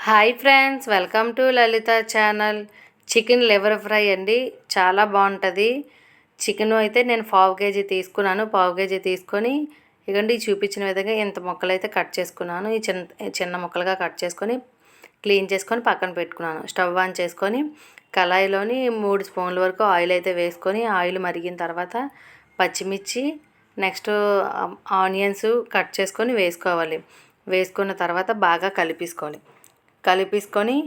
Hi friends, welcome to Lalitha channel. Chicken liver fry అండి, చాలా బాగుంటుంది. చికెన్ అయితే నేను పావు కేజీ తీసుకున్నాను. పావు కేజీ తీసుకొని ఇగండి చూపించిన విధంగా ఇంత ముక్కలు అయితే కట్ చేసుకున్నాను. ఈ చిన్న ముక్కలుగా కట్ చేసుకొని క్లీన్ చేసుకొని పక్కన పెట్టుకున్నాను. స్టవ్ ఆన్ చేసుకొని కళాయిలోని 3 స్పూన్ల వరకు ఆయిల్ అయితే వేసుకొని ఆయిల్ మరిగిన తర్వాత పచ్చిమిర్చి నెక్స్ట్ ఆనియన్స్ కట్ చేసుకొని వేసుకోవాలి. వేసుకున్న తర్వాత బాగా కలిపేసుకొని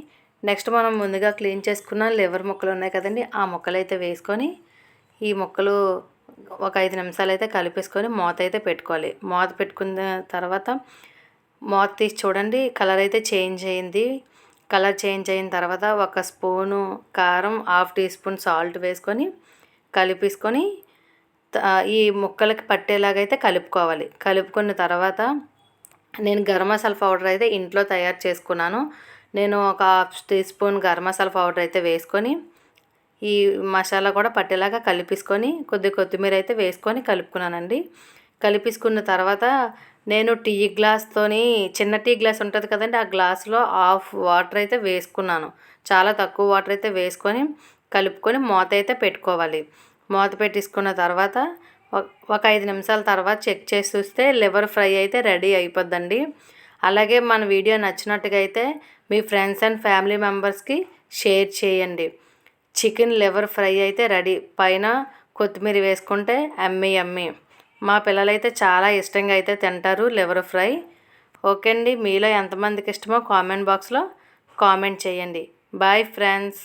నెక్స్ట్ మనం ముందుగా క్లీన్ చేసుకున్న లివర్ ముక్కలు ఉన్నాయి కదండి, ఆ ముక్కలు అయితే వేసుకొని ఈ ముక్కలు ఒక 5 నిమిషాలు అయితే కలిపేసుకొని మూత అయితే పెట్టుకోవాలి. మూత పెట్టుకున్న తర్వాత మూత తీసి చూడండి, కలర్ అయితే చేంజ్ అయింది. కలర్ చేంజ్ అయిన తర్వాత 1 స్పూను కారం, 1/2 టీ స్పూన్ సాల్ట్ వేసుకొని కలిపేసుకొని ఈ ముక్కలకి పట్టేలాగైతే కలుపుకోవాలి. కలుపుకున్న తర్వాత నేను గరం మసాలా పౌడర్ అయితే ఇంట్లో తయారు చేసుకున్నాను. నేను ఒక 1/2 teaspoon garam masala powder అయితే వేసుకొని ఈ మసాలా కూడా పట్టేలాగా కలిపేసుకొని కొత్తిమీర అయితే వేసుకొని కలుపుకున్నానండి. కలిపేసుకున్న తర్వాత నేను టీ గ్లాస్తోని చిన్న టీ గ్లాస్ ఉంటుంది కదండి, ఆ గ్లాసులో 1/2 వాటర్ అయితే వేసుకున్నాను. చాలా తక్కువ వాటర్ అయితే వేసుకొని కలుపుకొని మూత అయితే పెట్టుకోవాలి. మూత పెట్టేసుకున్న తర్వాత ఒక 5 నిమిషాల తర్వాత చెక్ చేసి చూస్తే లివర్ ఫ్రై అయితే రెడీ అయిపోద్దండి. అలాగే మన వీడియో నచ్చినట్టుగా అయితే మీ ఫ్రెండ్స్ అండ్ ఫ్యామిలీ మెంబర్స్కి షేర్ చేయండి. చికెన్ లివర్ ఫ్రై అయితే రెడీ. పైన కొత్తిమీర వేసుకుంటే యమ్మీ. మా పిల్లలైతే చాలా ఇష్టంగా అయితే తింటారు లివర్ ఫ్రై. ఓకే అండి, మీలో ఎంతమందికి ఇష్టమో కామెంట్ బాక్స్లో కామెంట్ చేయండి. Bye friends.